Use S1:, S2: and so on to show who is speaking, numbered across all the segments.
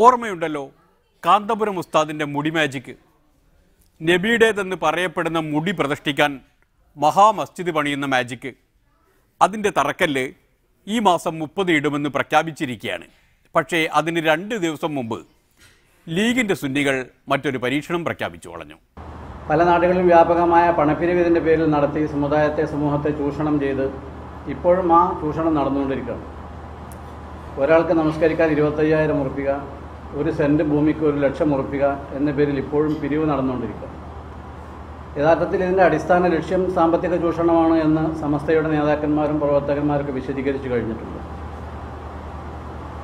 S1: ഓർമ്മയുണ്ടല്ലോ കാന്തപുരം ഉസ്താദിൻ്റെ മുടി മാജിക്ക്. നബിയുടേതെന്ന് പറയപ്പെടുന്ന മുടി പ്രതിഷ്ഠിക്കാൻ മഹാമസ്ജിദ് പണിയുന്ന മാജിക്ക്. അതിൻ്റെ തറക്കല്ല് ഈ മാസം 30 ഇടുമെന്ന് പ്രഖ്യാപിച്ചിരിക്കുകയാണ്. പക്ഷേ അതിന് 2 ദിവസം മുമ്പ് ലീഗിൻ്റെ സുന്നികൾ മറ്റൊരു പരീക്ഷണം പ്രഖ്യാപിച്ചു കളഞ്ഞു.
S2: പല നാടുകളിലും വ്യാപകമായ പണപ്പിരിവിതിൻ്റെ പേരിൽ നടത്തി സമൂഹത്തെ ചൂഷണം ചെയ്ത് ഇപ്പോഴും ആ ചൂഷണം നടന്നുകൊണ്ടിരിക്കുകയാണ്. ഒരാൾക്ക് നമസ്കരിക്കാൻ 25,000 ഉറുപ്പിക, 1 സെൻറ്റ് ഭൂമിക്ക് 1 ലക്ഷം ഉറുപ്പിക എന്ന പേരിൽ ഇപ്പോഴും പിരിവ് നടന്നുകൊണ്ടിരിക്കുക. യഥാർത്ഥത്തിൽ ഇതിൻ്റെ അടിസ്ഥാന ലക്ഷ്യം സാമ്പത്തിക ചൂഷണമാണ് എന്ന് സമസ്തയുടെ നേതാക്കന്മാരും പ്രവർത്തകന്മാരൊക്കെ വിശദീകരിച്ചു കഴിഞ്ഞിട്ടുണ്ട്.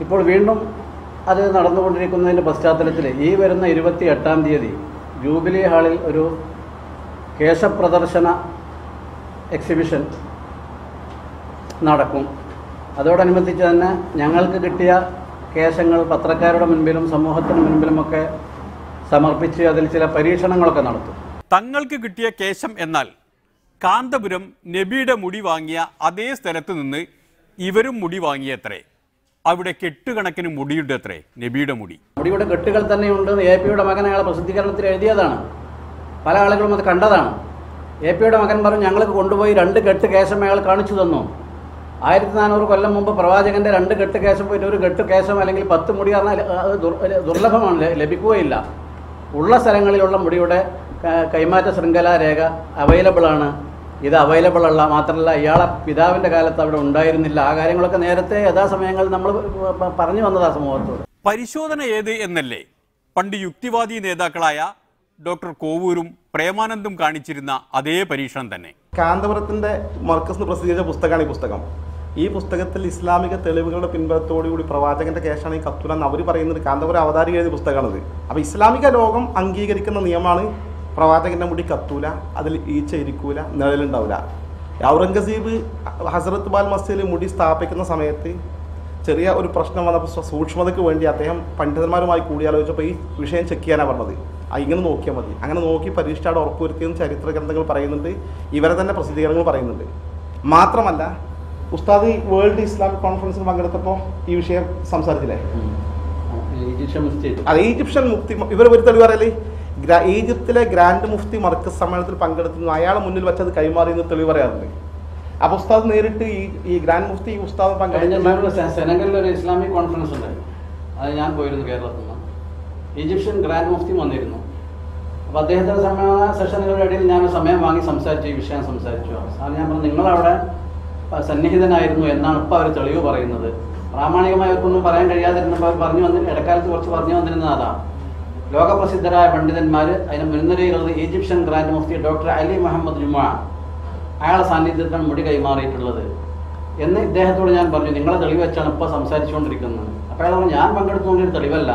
S2: ഇപ്പോൾ വീണ്ടും അത് നടന്നുകൊണ്ടിരിക്കുന്നതിൻ്റെ പശ്ചാത്തലത്തിൽ ഈ വരുന്ന 28-ാം തീയതി ജൂബിലി ഹാളിൽ ഒരു കേശപ്രദർശന എക്സിബിഷൻ നടക്കും. അതോടനുബന്ധിച്ച് തന്നെ ഞങ്ങൾക്ക് കിട്ടിയ കേശങ്ങൾ പത്രക്കാരുടെ മുൻപിലും സമൂഹത്തിന് മുൻപിലുമൊക്കെ സമർപ്പിച്ച് അതിൽ ചില പരീക്ഷണങ്ങളൊക്കെ നടത്തും.
S1: തങ്ങൾക്ക് കിട്ടിയ കേശം എന്നാൽ കാന്തപുരം നബിയുടെ മുടി വാങ്ങിയ അതേ സ്ഥലത്ത് നിന്ന് ഇവരും മുടി വാങ്ങിയത്രേ. അവിടെ കെട്ടുകണക്കിന് മുടിയുണ്ട് അത്രേ നബിയുടെ മുടി.
S2: മുടിയുടെ കെട്ടുകൾ തന്നെയുണ്ട്. AP-യുടെ മകൻ അയാളെ പ്രസിദ്ധീകരണത്തിൽ എഴുതിയതാണ്. പല ആളുകളും അത് കണ്ടതാണ്. AP-യുടെ മകൻ പറഞ്ഞു, ഞങ്ങൾക്ക് കൊണ്ടുപോയി 2 കെട്ട് കേശം അയാൾ കാണിച്ചു തന്നു. 1400 കൊല്ലം മുമ്പ് പ്രവാചകന്റെ 2 കെട്ട് കേശം പോയിട്ട് 1 കെട്ട് കേശം അല്ലെങ്കിൽ 10 മുടി പറഞ്ഞാൽ അത് ദുർലഭമാണ്, ലഭിക്കുകയില്ല. ഉള്ള സ്ഥലങ്ങളിലുള്ള മുടിയുടെ കൈമാറ്റ ശൃംഖല രേഖ അവൈലബിൾ ആണ്. ഇത് അവൈലബിൾ അല്ല. മാത്രമല്ല ഇയാളെ പിതാവിൻ്റെ കാലത്ത് അവിടെ ഉണ്ടായിരുന്നില്ല. ആ കാര്യങ്ങളൊക്കെ നേരത്തെ യഥാസമയങ്ങളിൽ നമ്മൾ പറഞ്ഞു വന്നതാ സമൂഹത്തോട്.
S1: പരിശോധന ഏത് എന്നല്ലേ പണ്ട് യുക്തിവാദി നേതാക്കളായ ഡോക്ടർ കോവൂരും പ്രേമാനന്ദും കാണിച്ചിരുന്ന അതേ പരീക്ഷണം തന്നെ.
S3: കാന്തപുരത്തിന്റെ മർക്കസ് പ്രസിദ്ധീകരിച്ച പുസ്തകമാണ് ഈ പുസ്തകം. ഈ പുസ്തകത്തിൽ ഇസ്ലാമിക തെളിവുകളുടെ പിൻബലത്തോടുകൂടി പ്രവാചകന്റെ കേശാണ് ഈ കത്തുല എന്ന് അവർ പറയുന്നത്. കാന്തപുരം അവതാരിക എഴുതിയ പുസ്തകമാണിത്. അപ്പോൾ ഇസ്ലാമിക ലോകം അംഗീകരിക്കുന്ന നിയമമാണ് പ്രവാചകന്റെ മുടി കത്തൂല, അതിൽ ഈച്ച ഇരിക്കൂല, നിഴലുണ്ടാവില്ല. ഔറംഗസീബ് ഹസ്രത്ത് ബാൽ മസ്ജിദിൽ മുടി സ്ഥാപിക്കുന്ന സമയത്ത് ചെറിയ ഒരു പ്രശ്നം വന്നപ്പോൾ സൂക്ഷ്മതയ്ക്ക് വേണ്ടി അദ്ദേഹം പണ്ഡിതന്മാരുമായി കൂടിയാലോചിച്ചപ്പോൾ ഈ വിഷയം ചെക്ക് ചെയ്യാനാണ് പറഞ്ഞത്. ഇങ്ങനെ നോക്കിയാൽ മതി. അങ്ങനെ നോക്കി പരീക്ഷയുടെ ഉറപ്പുവരുത്തിയെന്ന് ചരിത്ര ഗ്രന്ഥങ്ങൾ പറയുന്നുണ്ട്, ഇവരെ തന്നെ പ്രസിദ്ധീകരണങ്ങൾ പറയുന്നുണ്ട്. മാത്രമല്ല ഉസ്താദ് വേൾഡ് ഇസ്ലാമിക് കോൺഫറൻസിൽ പങ്കെടുത്തപ്പോൾ ഈ വിഷയം സംസാരിച്ചില്ലേ? അതെ, ഈജിപ്ഷ്യൻ മുഫ്തി ഇവർ ഒരു തെളിവ് പറയല്ലേ, ഈജിപ്തിലെ ഗ്രാൻഡ് മുഫ്തി മർക്കസ് സമ്മേളനത്തിൽ പങ്കെടുത്തിരുന്നു, അയാളെ മുന്നിൽ വെച്ചത് കൈമാറിയെന്ന് തെളിവ് പറയാറുണ്ട്. അപ്പോൾ ഉസ്താദ് നേരിട്ട് ഈ ഗ്രാൻഡ് മുഫ്തി ഉസ്താദ്
S2: പങ്കെടുത്ത സെനഗലിൽ ഒരു ഇസ്ലാമിക് കോൺഫറൻസ് ഉണ്ടായി. അത് ഞാൻ പോയിരുന്നു കേരളത്തിൽ നിന്ന്. ഈജിപ്ഷ്യൻ ഗ്രാൻഡ് മുഫ്തി വന്നിരുന്നു. അപ്പോൾ അദ്ദേഹത്തിൻ്റെ സമ്മേളന സെഷനുകളുടെ ഇടയിൽ ഞാൻ സമയം വാങ്ങി സംസാരിച്ചു, ഈ വിഷയം സംസാരിച്ചു. അവസാനം ഞാൻ പറഞ്ഞു, നിങ്ങളവിടെ സന്നിഹിതനായിരുന്നു എന്നാണ് ഇപ്പോൾ അവർ തെളിവ് പറയുന്നത്. പ്രാമാണികമായി അവർക്കൊന്നും പറയാൻ കഴിയാതിരുന്നപ്പോൾ അവർ പറഞ്ഞു വന്നിരുന്നു. ഇടക്കാലത്ത് കുറച്ച് പറഞ്ഞു വന്നിരുന്നത് അതാണ്. ലോകപ്രസിദ്ധരായ പണ്ഡിതന്മാർ അതിന് മുൻനിരയിലുള്ളത് ഈജിപ്ഷ്യൻ ഗ്രാൻഡ് മുഫ്തി ഡോക്ടർ അലി മുഹമ്മദ് ജുമാ, അയാളെ സാന്നിധ്യത്തിലാണ് മുടി കൈമാറിയിട്ടുള്ളത് എന്ന് ഇദ്ദേഹത്തോട് ഞാൻ പറഞ്ഞു. നിങ്ങളെ തെളിവ് വെച്ചാണ് ഇപ്പോൾ സംസാരിച്ചുകൊണ്ടിരിക്കുന്നത്. അപ്പോൾ അയാൾ പറഞ്ഞു, ഞാൻ പങ്കെടുത്തുകൊണ്ടൊരു തെളിവല്ല.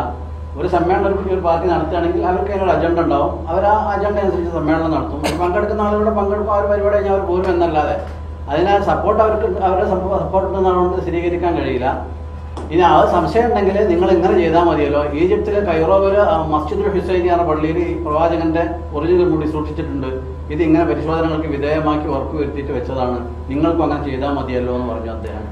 S2: ഒരു സമ്മേളനം ഒരു പാർട്ടി നടത്തുകയാണെങ്കിൽ അവർക്ക് അതിനൊരു അജണ്ട ഉണ്ടാവും, അവർ ആ അജണ്ട അനുസരിച്ച് സമ്മേളനം നടത്തും. പങ്കെടുക്കുന്ന ആളുകളുടെ പങ്കെടുക്കും, അവർ പരിപാടി കഴിഞ്ഞാൽ അവർ പോരും എന്നല്ലാതെ അതിനാൽ സപ്പോർട്ട് അവരുടെ സപ്പോർട്ട് ഉണ്ടെന്നുകൊണ്ട് സ്ഥിരീകരിക്കാൻ കഴിയില്ല. ഇനി അത് സംശയം ഉണ്ടെങ്കിൽ നിങ്ങൾ ഇങ്ങനെ ചെയ്താൽ മതിയല്ലോ. ഈജിപ്തിലെ കൈറോവിൽ മസ്ജിദുൽ ഹുസൈനി എന്ന പള്ളിയിൽ ഈ പ്രവാചകന്റെ ഒറിജിനൽ മുടി സൂക്ഷിച്ചിട്ടുണ്ട്. ഇത് ഇങ്ങനെ പരിശോധനകൾക്ക് വിധേയമാക്കി ഉറപ്പ് വരുത്തിയിട്ട് വെച്ചതാണ്, നിങ്ങൾക്കും അങ്ങനെ ചെയ്താൽ മതിയല്ലോ എന്ന് പറഞ്ഞു അദ്ദേഹം.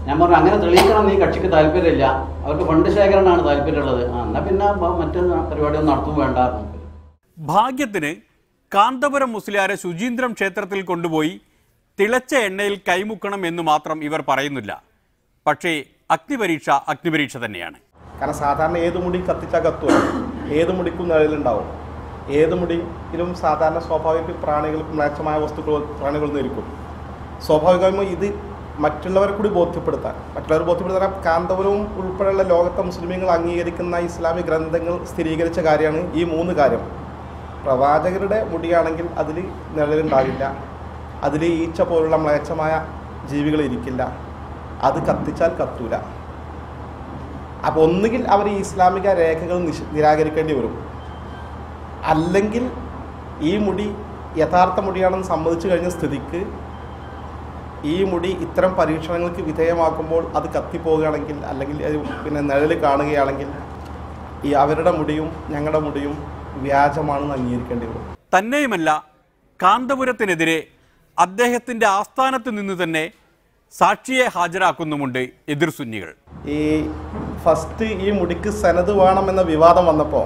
S2: ഞാൻ പറഞ്ഞു, അങ്ങനെ തെളിയിക്കണം ഈ കക്ഷിക്ക് താല്പര്യമില്ല, അവർക്ക് ഫണ്ട് ശേഖരണമാണ് താല്പര്യമുള്ളത്. എന്നാൽ പിന്നെ മറ്റൊരു പരിപാടിയൊന്നും നടത്തും വേണ്ടായിരുന്നു.
S1: ഭാഗ്യത്തിന് കാന്തപുരം മുസ്ലിയാരെ ശുചീന്ദ്രം ക്ഷേത്രത്തിൽ കൊണ്ടുപോയി തിളച്ച എണ്ണയിൽ കൈമുക്കണം എന്ന് മാത്രം ഇവർ പറയുന്നില്ല. പക്ഷേ അഗ്നിപരീക്ഷ തന്നെയാണ്.
S3: കാരണം സാധാരണ ഏത് മുടി കത്തിച്ചാൽ കത്തുമോ, ഏത് മുടിക്കും നിഴലുണ്ടാവും. ഏത് മുടിയിലും സാധാരണ സ്വാഭാവിക പ്രാണികൾക്ക് മ്ലേച്ഛമായ പ്രാണികൾ നിൽക്കും. സ്വാഭാവികമായും ഇത് മറ്റുള്ളവരെ കൂടി ബോധ്യപ്പെടുത്താൻ കാന്തപുരവും ഉൾപ്പെടെയുള്ള ലോകത്തെ മുസ്ലിമീങ്ങൾ അംഗീകരിക്കുന്ന ഇസ്ലാമിക് ഗ്രന്ഥങ്ങൾ സ്ഥിരീകരിച്ച കാര്യമാണ് ഈ 3 കാര്യം. പ്രവാചകരുടെ മുടിയാണെങ്കിൽ അതിൽ നിഴലുണ്ടാവില്ല, അതിൽ ഈച്ച പോലുള്ള മ്ലേച്ഛമായ ജീവികൾ ഇരിക്കില്ല, അത് കത്തിച്ചാൽ കത്തൂല. അപ്പോൾ ഒന്നുകിൽ അവർ ഈ ഇസ്ലാമിക രേഖകൾ നിരാകരിക്കേണ്ടി വരും, അല്ലെങ്കിൽ ഈ മുടി യഥാർത്ഥ മുടിയാണെന്ന് സമ്മതിച്ചു കഴിഞ്ഞ സ്ഥിതിക്ക് ഈ മുടി ഇത്തരം പരീക്ഷണങ്ങൾക്ക് വിധേയമാക്കുമ്പോൾ അത് കത്തിപ്പോവുകയാണെങ്കിൽ, അല്ലെങ്കിൽ പിന്നെ നിഴൽ കാണുകയാണെങ്കിൽ ഈ അവരുടെ മുടിയും ഞങ്ങളുടെ മുടിയും വ്യാജമാണെന്ന് അംഗീകരിക്കേണ്ടി വരും.
S1: തന്നെയുമല്ല, കാന്തപുരത്തിനെതിരെ അദ്ദേഹത്തിൻ്റെ ആസ്ഥാനത്ത് നിന്ന് തന്നെ സാക്ഷിയെ ഹാജരാക്കുന്നുമുണ്ട് എതിർ സുന്നികൾ.
S3: ഈ ഫസ്റ്റ് ഈ മുടിക്ക് സനത് വേണമെന്ന വിവാദം വന്നപ്പോൾ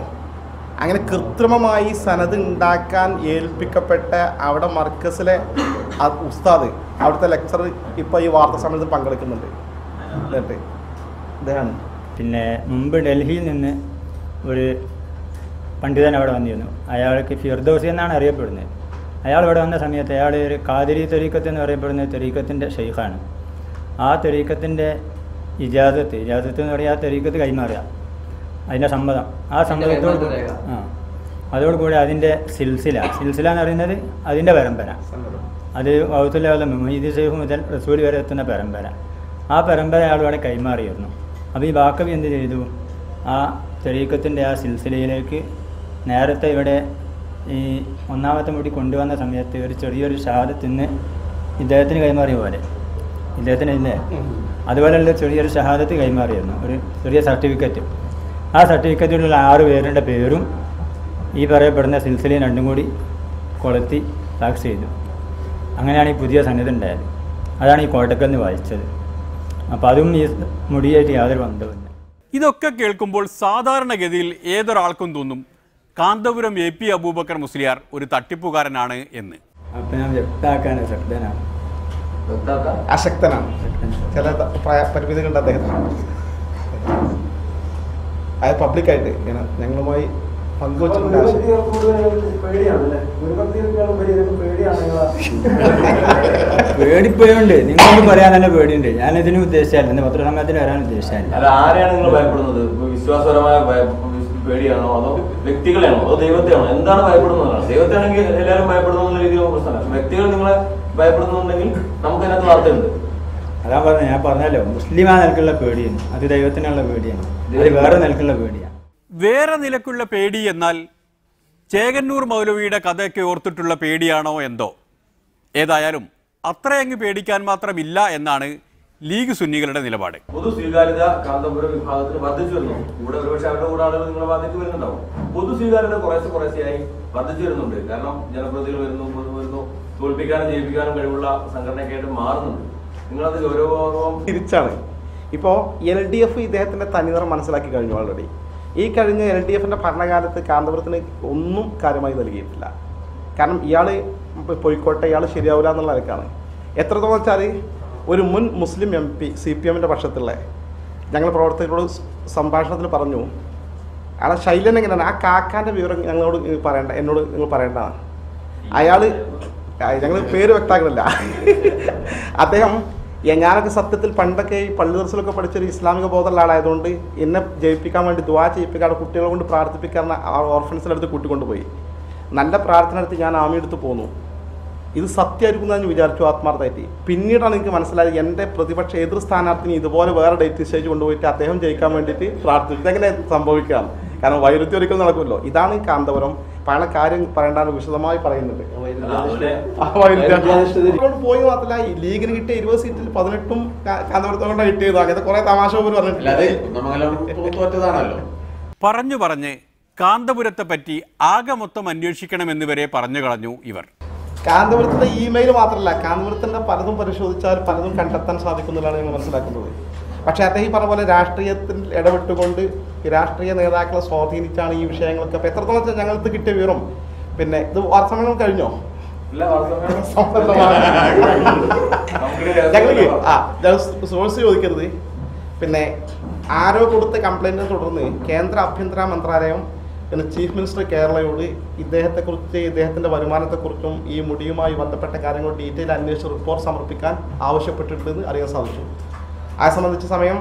S3: അങ്ങനെ കൃത്രിമമായി സനത് ഉണ്ടാക്കാൻ ഏൽപ്പിക്കപ്പെട്ട അവിടെ മർക്കസിലെ ഉസ്താദ്, അവിടുത്തെ ലെക്ചർ ഇപ്പോൾ ഈ വാർത്താ സമ്മേളനത്തിൽ പങ്കെടുക്കുന്നുണ്ട്. എന്നിട്ട് ഇതാണ്
S4: പിന്നെ മുമ്പ് ഡൽഹിയിൽ നിന്ന് ഒരു പണ്ഡിതൻ അവിടെ വന്നിരുന്നു. അയാൾക്ക് ഫിർദൗസി എന്നാണ് അറിയപ്പെടുന്നത്. അയാൾ ഇവിടെ വന്ന സമയത്ത് അയാൾ ഒരു ഖാദിരി തരീഖത്ത് എന്ന് പറയപ്പെടുന്ന തരീഖത്തിൻ്റെ ഷെയ്ഖാണ്. ആ തരീഖത്തിൻ്റെ ഇജാസത്ത് എന്ന് പറയുക, ആ തരീഖത്ത് കൈമാറുക, അതിൻ്റെ സമ്മതം, ആ സമ്മതത്തോട് അതോടുകൂടി അതിൻ്റെ സിൽസില എന്ന് പറയുന്നത് അതിൻ്റെ പരമ്പര, അത് വൗത്തുല്ലാഹുൽ മുഹീദ് ഷെയ്ഖ് മുതൽ റസൂൽ വരെ എത്തുന്ന പരമ്പര, ആ പരമ്പര അയാളോടെ കൈമാറിയിരുന്നു. അപ്പോൾ ഈ ബാക്കവി എന്ത് ചെയ്തു, ആ തരീഖത്തിൻ്റെ ആ സിൽസിലയിലേക്ക് നേരത്തെ ഇവിടെ ഈ ഒന്നാമത്തെ മുടി കൊണ്ടുവന്ന സമയത്ത് ഒരു ചെറിയൊരു ഷഹാദത്തിന് ഇദ്ദേഹത്തിന് കൈമാറിയ പോലെ, ഇദ്ദേഹത്തിന് ഇല്ലേ അതുപോലെയുള്ള ചെറിയൊരു ഷഹാദത്ത് കൈമാറിയിരുന്നു, ഒരു ചെറിയ സർട്ടിഫിക്കറ്റ്. ആ സർട്ടിഫിക്കറ്റിലുള്ള 6 പേരുടെ പേരും ഈ പറയപ്പെടുന്ന സിൽസിലയും രണ്ടും കൂടി കൊളുത്തി ടാക്സ് ചെയ്തു. അങ്ങനെയാണ് ഈ പുതിയ സന്നിധി ഉണ്ടായത്. അതാണ് ഈ കോട്ടക്കൽ നിന്ന് വായിച്ചത്. അപ്പോൾ അതും ഈ മുടിയായിട്ട് യാതൊരു ബന്ധവുമില്ല.
S1: ഇതൊക്കെ കേൾക്കുമ്പോൾ സാധാരണഗതിയിൽ ഏതൊരാൾക്കും തോന്നും കാന്തപുരം AP അബൂബക്കർ മുസ്ലിയാർ ഒരു തട്ടിപ്പുകാരനാണ് എന്ന്.
S4: അപ്പം ഞാൻ വ്യക്തമാക്കാൻ ശക്തനാണ്,
S3: അശക്തനാണ്. ചില പരിമിതികളുണ്ട് അദ്ദേഹത്തിന്. അത് പബ്ലിക്കായിട്ട് ഞങ്ങളുമായി പങ്കുവച്ചിട്ടുണ്ട്.
S4: പേടിപ്പോയുണ്ട്, നിങ്ങളോട് പറയാൻ തന്നെ പേടിയുണ്ട്. ഞാനിതിന് ഉദ്ദേശിച്ചാൽ എന്റെ പത്രസമ്മേളനത്തിന് വരാൻ ഉദ്ദേശിച്ചാൽ.
S5: ആരെയാണ് നിങ്ങൾ ഭയപ്പെടുന്നത്? വിശ്വാസപരമായ പേടിയാണോ, അതോ വ്യക്തികളെയാണോ, അതോ ദൈവത്തെയാണോ? എന്താണ് ഭയപ്പെടുന്നതാണ്? ദൈവത്തെയാണെങ്കിൽ എല്ലാവരും ഭയപ്പെടുന്ന രീതിയിലുള്ള പ്രശ്നമാണ്. വ്യക്തികൾ നിങ്ങളെ ഭയപ്പെടുന്നുണ്ടെങ്കിൽ നമുക്ക് അതിനകത്ത് വാർത്തയുണ്ട്.
S4: അതാ പറഞ്ഞത്, ഞാൻ പറഞ്ഞല്ലോ, മുസ്ലിം ആ നിലക്കുള്ള പേടിയാണ്, അത് ദൈവത്തിനുള്ള പേടിയാണ്, അത് വേറെ നിലക്കുള്ള പേടിയാണ്.
S1: വേറെ നിലക്കുള്ള പേടി എന്നാൽ ചേകന്നൂർ മൗലവിയുടെ കഥയൊക്കെ ഓർത്തിട്ടുള്ള പേടിയാണോ എന്തോ. ഏതായാലും അത്രയങ്ങ് പേടിക്കാൻ മാത്രമില്ല എന്നാണ് ലീഗ് സുന്നികളുടെ നിലപാട്.
S5: പൊതു സ്വീകാര്യത കാന്തപുരം വിഭാഗത്തിൽ വർദ്ധിച്ചു വരുന്നു. കൂടെ ഒരുപക്ഷെ അവരുടെ കൂടെ ആളുകൾ നിങ്ങളെ ബാധിച്ചു വരുന്നുണ്ടാവും. പൊതു സ്വീകാര്യത കുറേശ്ശെയായി വർദ്ധിച്ചു വരുന്നുണ്ട്. കാരണം ജനപ്രതിനിധികൾ വരുന്നു, തോൽപ്പിക്കാനും ജയിപ്പിക്കാനും കഴിവുള്ള സംഘടനയൊക്കെയായിട്ട് മാറുന്നുണ്ട്. നിങ്ങളത് ഗൗരവപൂർവ്വം
S3: തിരിച്ചാണ്. ഇപ്പോൾ LDF ഇദ്ദേഹത്തിൻ്റെ തനിനിറം മനസ്സിലാക്കി കഴിഞ്ഞു ഓൾറെഡി. ഈ കഴിഞ്ഞ LDFിൻ്റെ ഭരണകാലത്ത് കാന്തപുരത്തിന് ഒന്നും കാര്യമായി നൽകിയിട്ടില്ല. കാരണം ഇയാൾ പോയിക്കോട്ടെ, ഇയാൾ ശരിയാവില്ല എന്നുള്ള നിലക്കാണ്. എത്രത്തോളം വെച്ചാൽ ഒരു മുൻ മുസ്ലിം MP CPMൻ്റെ പക്ഷത്തുള്ള ഞങ്ങൾ പ്രവർത്തകരോട് സംഭാഷണത്തിൽ പറഞ്ഞു, അയാളെ ശൈലൻ എങ്ങനെയാണ്, ആ കാക്കാൻ്റെ വിവരം ഞങ്ങളോട് പറയേണ്ട, എന്നോട് നിങ്ങൾ പറയേണ്ടതാണ്. അയാൾ, ഞങ്ങൾ പേര് വ്യക്തമാക്കുന്നില്ല, അദ്ദേഹം ഞാനൊക്കെ സത്യത്തിൽ പണ്ടൊക്കെ ഈ പള്ളി ദർസിലൊക്കെ പഠിച്ചൊരു ഇസ്ലാമിക ബോധമുള്ള ആളായതുകൊണ്ട് എന്നെ ജയിപ്പിക്കാൻ വേണ്ടി ദുആ ചെയ്യിപ്പിക്കാതെ കുട്ടികളെ കൊണ്ട് പ്രാർത്ഥിപ്പിക്കാറുള്ള ഓർഫൻസിനടുത്ത് കൂട്ടിക്കൊണ്ടുപോയി. നല്ല പ്രാർത്ഥന എടുത്ത് ഞാൻ ആമി എടുത്ത് പോന്നു. ഇത് സത്യമായിരിക്കും എന്ന് വിചാരിച്ചു ആത്മാർത്ഥമായിട്ട്. പിന്നീടാണ് എനിക്ക് മനസ്സിലായത് എൻ്റെ പ്രതിപക്ഷ എതിർ സ്ഥാനാർത്ഥിനി ഇതുപോലെ വേറെ ഡേറ്റ് സ്റ്റേജ് കൊണ്ടുപോയിട്ട് അദ്ദേഹം ജയിക്കാൻ വേണ്ടിയിട്ട് പ്രാർത്ഥിച്ചു. ഇതെങ്ങനെ സംഭവിക്കാം? കാരണം വൈരുദ്ധ്യം ഒരിക്കലും നടക്കുമല്ലോ. ഇതാണ് ഈ കാന്തപുരം. പല കാര്യം പറയേണ്ടത് വിശദമായി പറയുന്നുണ്ട്. പോയി മാത്രമല്ല, ഈ ലീഗിന് കിട്ടിയ 20 സീറ്റിൽ 18 കാന്തപുരത്തോടെ കിട്ടിയത്. അങ്ങനത്തെ കുറെ തമാശ പോലും പറഞ്ഞിട്ടില്ല.
S1: പറഞ്ഞ് കാന്തപുരത്തെ പറ്റി ആകെ മൊത്തം അന്വേഷിക്കണമെന്ന് വരെ പറഞ്ഞു കളഞ്ഞു ഇവർ.
S3: കാന്തപുരത്തിന്റെ ഇമെയിൽ മാത്രമല്ല, കാന്തപുരത്തിന്റെ പലതും പരിശോധിച്ചാൽ പലതും കണ്ടെത്താൻ സാധിക്കുന്നതാണ് ഞങ്ങൾ മനസ്സിലാക്കുന്നത്. പക്ഷേ അദ്ദേഹം പറഞ്ഞ പോലെ രാഷ്ട്രീയത്തിൽ ഇടപെട്ടുകൊണ്ട് രാഷ്ട്രീയ നേതാക്കളെ സ്വാധീനിച്ചാണ് ഈ വിഷയങ്ങളൊക്കെ. അപ്പോൾ എത്രത്തോളം വെച്ചാൽ ഞങ്ങൾക്ക് കിട്ടിയ വിവരം, പിന്നെ ഇത് വാർത്താസമ്മേളനം കഴിഞ്ഞോ? ഞങ്ങൾക്ക് സോഴ്സ് ചോദിക്കരുത്. പിന്നെ ആരോ കൊടുത്ത കംപ്ലൈൻറ്റിനെ തുടർന്ന് കേന്ദ്ര ആഭ്യന്തര മന്ത്രാലയം പിന്നെ ചീഫ് മിനിസ്റ്റർ കേരളയോട് ഇദ്ദേഹത്തെക്കുറിച്ച്, ഇദ്ദേഹത്തിൻ്റെ വരുമാനത്തെക്കുറിച്ചും ഈ മുടിയുമായി ബന്ധപ്പെട്ട കാര്യങ്ങൾ ഡീറ്റെയിൽ അന്വേഷിച്ച് റിപ്പോർട്ട് സമർപ്പിക്കാൻ ആവശ്യപ്പെട്ടിട്ടുണ്ടെന്ന് അറിയാൻ സാധിച്ചു. ആ സംബന്ധിച്ച സമയം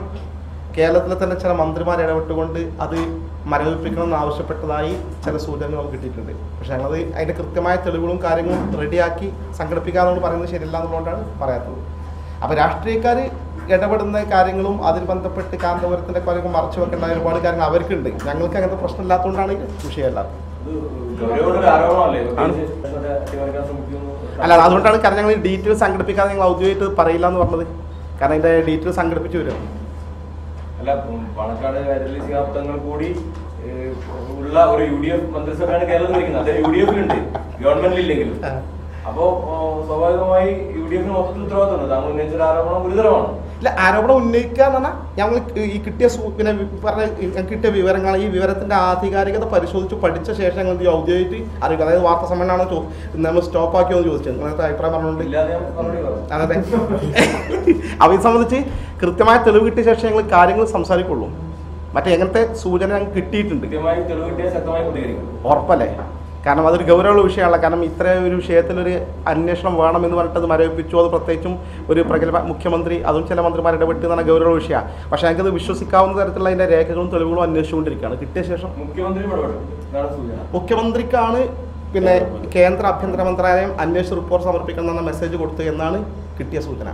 S3: കേരളത്തിലെ തന്നെ ചില മന്ത്രിമാർ ഇടപെട്ടുകൊണ്ട് അത് മരവിപ്പിക്കണമെന്ന് ആവശ്യപ്പെട്ടതായി ചില സൂചനകൾ നമുക്ക് കിട്ടിയിട്ടുണ്ട്. പക്ഷേ ഞങ്ങളത് അതിൻ്റെ കൃത്യമായ തെളിവുകളും കാര്യങ്ങളും റെഡിയാക്കി സംഘടിപ്പിക്കാമെന്ന് പറയുന്നത് ശരിയല്ല എന്നുള്ളതുകൊണ്ടാണ് പറയാത്തത്. അപ്പോൾ രാഷ്ട്രീയക്കാർ ഇടപെടുന്ന കാര്യങ്ങളും അതിൽ ബന്ധപ്പെട്ട് കാന്തപുരത്തിൻ്റെ കാര്യങ്ങൾ മറച്ചു വെക്കേണ്ട ഒരുപാട് കാര്യങ്ങൾ അവർക്കുണ്ട്. ഞങ്ങൾക്ക് അങ്ങനത്തെ പ്രശ്നമില്ലാത്തതുകൊണ്ടാണ് വിഷയമല്ലാത്തത്. അല്ല, അതുകൊണ്ടാണ് കാരണം ഞങ്ങൾ ഡീറ്റെയിൽസ് സംഘടിപ്പിക്കാതെ ഞങ്ങൾ ഔദ്യോഗികമായിട്ട് പറയില്ല എന്ന് പറഞ്ഞത്. കാരണം അതിൻ്റെ ഡീറ്റെയിൽസ് സംഘടിപ്പിച്ച് വരും.
S5: അല്ല, പാണക്കാട് തങ്ങൾ കൂടി ഉള്ള ഒരു UDF മന്ത്രിസഭയാണ് കേരളത്തിൽ ഇരിക്കുന്നത്. അത് UDF ഉണ്ട്, ഗവൺമെന്റിൽ ഇല്ലെങ്കിലും. അപ്പോ സ്വാഭാവികമായി UDF മൊത്തത്തിൽ ഉത്തരവാദിത്തമുണ്ട്. താങ്കൾ ഉന്നയിച്ച ആരോപണം ഗുരുതരമാണ്.
S3: ഇല്ല, ആരോപണം ഉന്നയിക്കുക എന്ന് പറഞ്ഞാൽ ഞങ്ങൾ ഈ കിട്ടിയ പിന്നെ പറഞ്ഞ കിട്ടിയ വിവരങ്ങൾ, ഈ വിവരത്തിന്റെ ആധികാരികത പരിശോധിച്ച് പഠിച്ച ശേഷം ഞങ്ങൾ ഔദ്യോഗികമായിട്ട് അറിയിക്കുക. അതായത് വാർത്താ സമ്മേളനമാണോ നമ്മൾ സ്റ്റോപ്പ് ആക്കിയോ എന്ന് ചോദിച്ചത്. നിങ്ങളുടെ അഭിപ്രായം പറഞ്ഞുകൊണ്ട് അതെ അവ സംബന്ധിച്ച് കൃത്യമായ തെളിവ് കിട്ടിയ ശേഷം ഞങ്ങൾ കാര്യങ്ങൾ സംസാരിക്കുള്ളൂ. മറ്റേ എങ്ങനത്തെ സൂചന ഞങ്ങൾക്ക് കിട്ടിയിട്ടുണ്ട്. ഉറപ്പല്ലേ? കാരണം അതൊരു ഗൗരവമുള്ള വിഷയമാണല്ലോ. കാരണം ഇത്ര ഒരു വിഷയത്തിലൊരു അന്വേഷണം വേണമെന്ന് പറഞ്ഞിട്ട് അത് മരവിപ്പിച്ചു. അത് പ്രത്യേകിച്ചും ഒരു പ്രഗത്ഭ മുഖ്യമന്ത്രി, അതും ചില മന്ത്രിമാർ ഇടപെട്ട് എന്നാണ് ഗൗരവ വിഷയമാണ്. പക്ഷേ ഞങ്ങൾക്കത് വിശ്വസിക്കാവുന്ന തരത്തിലുള്ള അതിൻ്റെ രേഖകളും തെളിവുകളും അന്വേഷിച്ചുകൊണ്ടിരിക്കുകയാണ്. കിട്ടിയ ശേഷം മുഖ്യമന്ത്രിക്കാണ് പിന്നെ കേന്ദ്ര ആഭ്യന്തര മന്ത്രാലയം അന്വേഷണ റിപ്പോർട്ട് സമർപ്പിക്കണമെന്ന മെസ്സേജ് കൊടുത്തു എന്നാണ് കിട്ടിയ സൂചന.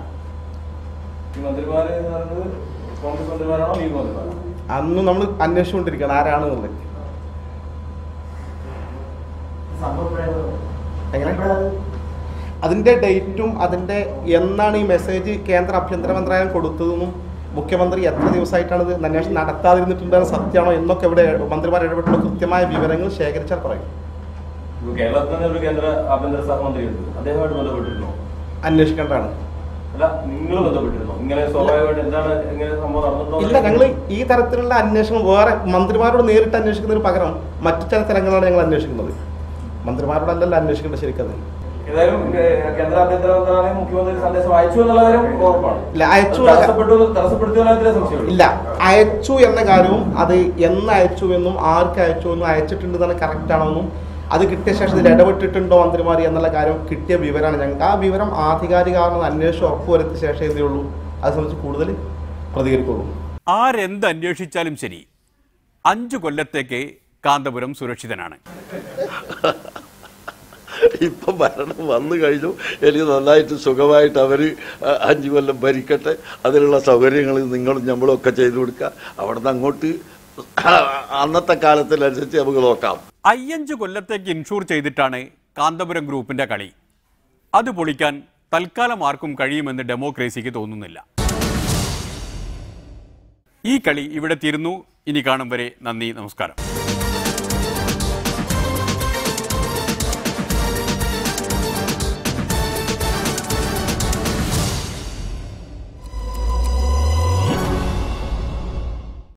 S3: അന്നും നമ്മൾ അന്വേഷിച്ചുകൊണ്ടിരിക്കുകയാണ് ആരാണ് എന്നുള്ളത്. എങ്ങനെ അതിൻ്റെ ഡേറ്റും അതിൻ്റെ എന്നാണ് ഈ മെസ്സേജ് കേന്ദ്ര ആഭ്യന്തര മന്ത്രാലയം കൊടുത്തതെന്നും മുഖ്യമന്ത്രി എത്ര ദിവസമായിട്ടാണ് ഇത് അന്വേഷണം നടത്താതിരുന്നിട്ടുണ്ടെന്ന് സത്യമാണോ എന്നൊക്കെ ഇവിടെ മന്ത്രിമാർ ഇടപെട്ടുള്ള കൃത്യമായ വിവരങ്ങൾ ശേഖരിച്ചാൽ പറയും.
S5: കേരളത്തിൽ ഒരു കേന്ദ്ര ആഭ്യന്തര സഹമന്ത്രി ഉണ്ട്, അദ്ദേഹമായിട്ട് ബന്ധപ്പെട്ടിരുന്നോ?
S3: അന്വേഷിക്കേണ്ടതാണ്. ഇല്ല, ഞങ്ങൾ ഈ തരത്തിലുള്ള അന്വേഷണം വേറെ മന്ത്രിമാരോട് നേരിട്ട് അന്വേഷിക്കുന്നതിന് പകരം മറ്റു ചില തലങ്ങളാണ് ഞങ്ങൾ അന്വേഷിക്കുന്നത്. മന്ത്രിമാരോടല്ലല്ലോ അന്വേഷിക്കേണ്ടത് ശരിക്കത്.
S5: കേന്ദ്ര ആഭ്യന്തര മന്ത്രാലയം മുഖ്യമന്ത്രി സന്ദേശം അയച്ചു എന്നുള്ള കാര്യം ഉറപ്പാണ്.
S3: ഇല്ല, അയച്ചു എന്ന കാര്യവും അത് എന്ന് അയച്ചു എന്നും ആർക്ക് അയച്ചു എന്നും അയച്ചിട്ടുണ്ടെന്നാണ് കറക്റ്റ് ആണെന്നും അത് കിട്ടിയ ശേഷം ഇതിൽ ഇടപെട്ടിട്ടുണ്ടോ മന്ത്രിമാർ എന്നുള്ള കാര്യം കിട്ടിയ വിവരമാണ്. ഞങ്ങൾക്ക് ആ വിവരം ആധികാരികമാണെന്ന് അന്വേഷണം ഉറപ്പുവരുത്തിയ ശേഷം ഇതേ ഉള്ളൂ അത് സംബന്ധിച്ച് കൂടുതൽ പ്രതികരിക്കുള്ളൂ.
S1: ആരെന്ത് അന്വേഷിച്ചാലും ശരി, 5 കൊല്ലത്തേക്ക് കാന്തപുരം സുരക്ഷിതനാണ്.
S6: ഇപ്പം ഭരണം വന്നു കഴിഞ്ഞു, എനിക്ക് നന്നായിട്ട് സുഖമായിട്ട് അവർ 5 കൊല്ലം ഭരിക്കട്ടെ, അതിനുള്ള സൗകര്യങ്ങൾ നിങ്ങളും നമ്മളും ഒക്കെ ചെയ്തു കൊടുക്കുക. അവിടുന്ന് അങ്ങോട്ട് അന്നത്തെ കാലത്തിനനുസരിച്ച് നമുക്ക് നോക്കാം.
S1: 5 കൊല്ലത്തേക്ക് ഇൻഷൂർ ചെയ്തിട്ടാണ് കാന്തപുരം ഗ്രൂപ്പിന്റെ കളി. അത് പൊളിക്കാൻ തൽക്കാലം ആർക്കും കഴിയുമെന്ന് ഡെമോക്രസിക്ക് തോന്നുന്നില്ല. ഈ കളി ഇവിടെ തീരുന്നു. ഇനി കാണും വരെ നന്ദി, നമസ്കാരം.